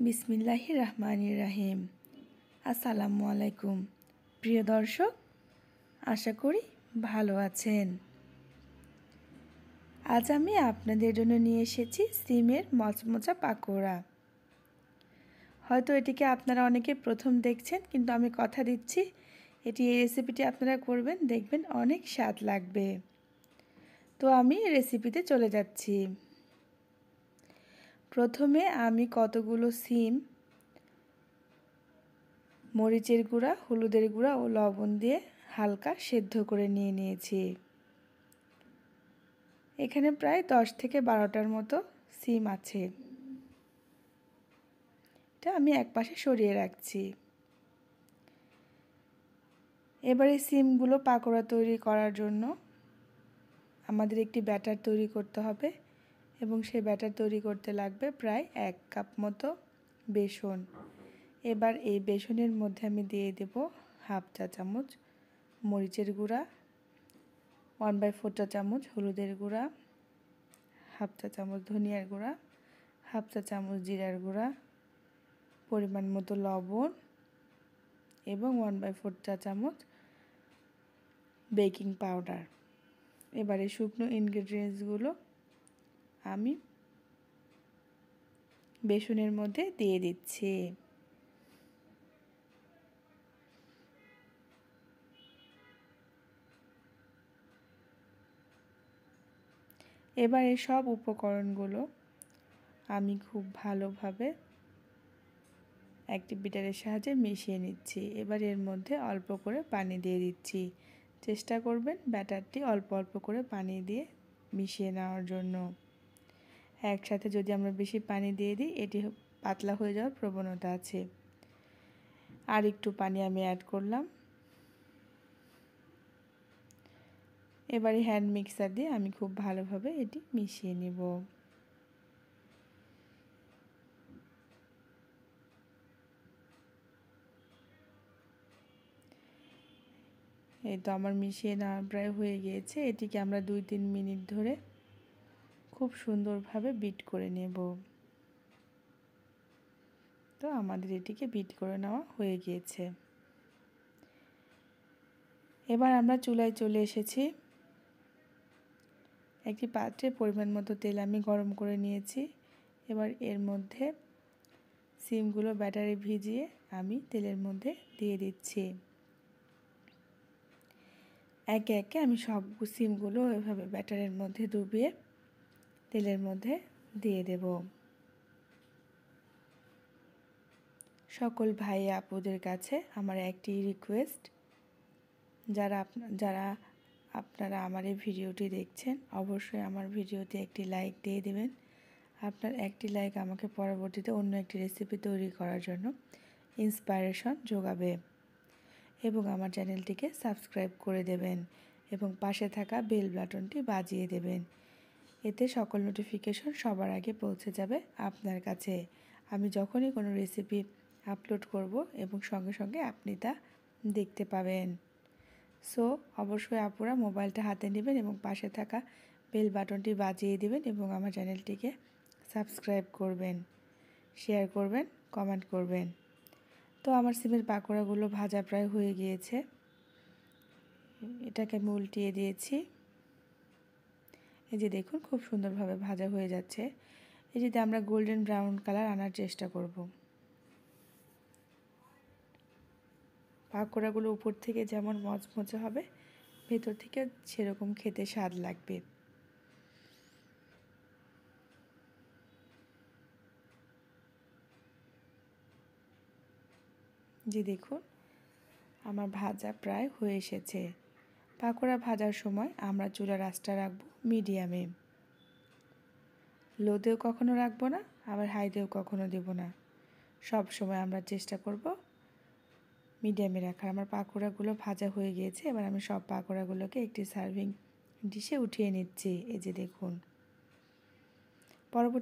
বিসমিল্লাহির রহমানির রহিম। আসসালামু আলাইকুম প্রিয় দর্শক, আশা করি ভালো আছেন। আজ আমি আপনাদের জন্য নিয়ে এসেছি সিমের মচমচা পাকোড়া। হয়তো এটিকে আপনারা অনেকে প্রথম দেখছেন, কিন্তু আমি কথা দিচ্ছি এই রেসিপিটি আপনারা করবেন, দেখবেন অনেক স্বাদ লাগবে। তো আমি রেসিপিতে চলে যাচ্ছি। প্রথমে আমি কতগুলো সিম মরিচের গুঁড়া, হলুদের গুঁড়া ও লবণ দিয়ে হালকা সেদ্ধ করে নিয়েছি। এখানে প্রায় 10 থেকে 12টার মতো সিম আছে। এটা আমি একপাশে সরিয়ে রাখছি। এবারে সিমগুলো পাকোড়া তৈরি করার জন্য আমাদের একটি ব্যাটার তৈরি করতে হবে, এবং সেই ব্যাটার তৈরি করতে লাগবে প্রায় 1 কাপ মতো বেসন। এবার এই বেসনের মধ্যে আমি দিয়ে দেব হাফ চা চামচ মরিচের গুঁড়া, 1/4 চা চামচ হলুদের গুঁড়া, হাফ চা চামচ ধনিয়ার গুঁড়া, হাফ চা চামচ জিরার গুঁড়া, পরিমাণ মতো লবণ এবং 1/4 চা চামচ বেকিং পাউডার। এবারে শুকনো ইনগ্রেডিয়েন্টসগুলো আমি বেসনের মধ্যে দিয়ে দিচ্ছি। এবার এই সব উপকরণগুলো আমি খুব ভালোভাবে একটি বিটারের সাহায্যে মিশিয়ে নিচ্ছি। এবার এর মধ্যে অল্প করে পানি দিয়ে দিচ্ছি। চেষ্টা করবেন ব্যাটারটি অল্প অল্প করে পানি দিয়ে মিশিয়ে নেওয়ার জন্য। একসাথে যদি আমরা বেশি পানি দিয়ে দিই, এটি পাতলা হয়ে যাওয়ার প্রবণতা আছে। আর একটু পানি আমি অ্যাড করলাম। এবারে হ্যান্ড মিক্সার দিয়ে আমি খুব ভালোভাবে এটি মিশিয়ে নেব। এই তো আমার মিশিয়ে নেওয়া প্রায় হয়ে গিয়েছে। এটিকে আমরা 2-3 মিনিট ধরে খুব সুন্দরভাবে বিট করে নেব। তো আমাদের এটিকে বিট করে নেওয়া হয়ে গিয়েছে। এবার আমরা চুলায় চলে এসেছি। একটি পাত্রে পরিমাণ মতো তেল আমি গরম করে নিয়েছি। এবার এর মধ্যে সিমগুলো ব্যাটারে ভিজিয়ে আমি তেলের মধ্যে দিয়ে দিচ্ছি। একে একে আমি সব সিমগুলো এভাবে ব্যাটারের মধ্যে ডুবিয়ে তেলের মধ্যে দিয়ে দেব। সকল ভাই আপুদের কাছে আমার একটি রিকোয়েস্ট, যারা আপনারা আমার এই ভিডিওটি দেখছেন, অবশ্যই আমার ভিডিওতে একটি লাইক দিয়ে দেবেন। আপনার একটি লাইক আমাকে পরবর্তীতে অন্য একটি রেসিপি তৈরি করার জন্য ইন্সপাইরেশন যোগাবে, এবং আমার চ্যানেলটিকে সাবস্ক্রাইব করে দেবেন এবং পাশে থাকা বেল বাটনটি বাজিয়ে দেবেন। এতে সকল নোটিফিকেশন সবার আগে পৌঁছে যাবে আপনার কাছে। আমি যখনই কোনো রেসিপি আপলোড করব এবং সঙ্গে সঙ্গে আপনি তা দেখতে পাবেন। সো অবশ্যই আপুরা মোবাইলটা হাতে নেবেন এবং পাশে থাকা বেল বাটনটি বাজিয়ে দেবেন এবং আমার চ্যানেলটিকে সাবস্ক্রাইব করবেন, শেয়ার করবেন, কমেন্ট করবেন। তো আমার সিমের পাকোড়াগুলো ভাজা প্রায় হয়ে গিয়েছে। এটাকে আমি উল্টিয়ে দিয়েছি। এই যে দেখুন, খুব সুন্দরভাবে ভাজা হয়ে যাচ্ছে। এই যদি আমরা গোল্ডেন ব্রাউন কালার আনার চেষ্টা করব। পাকোড়াগুলো উপর থেকে যেমন মচমচে হবে, ভেতর থেকে সেরকম খেতে স্বাদ লাগবে। যে দেখুন, আমার ভাজা প্রায় হয়ে এসেছে। পাকোড়া ভাজার সময় আমরা চুলার আঁচটা রাখবো মিডিয়ামে। লোতেও কখনো রাখবো না, আবার হাইতেও কখনো দেব না। সব সময় আমরা চেষ্টা করব মিডিয়ামে রাখার। আমার পাকোড়াগুলো ভাজা হয়ে গিয়েছে। এবার আমি সব পাকোড়াগুলোকে একটি সার্ভিং ডিশে উঠিয়ে নিচ্ছি। এই যে দেখুন, পরবর্তী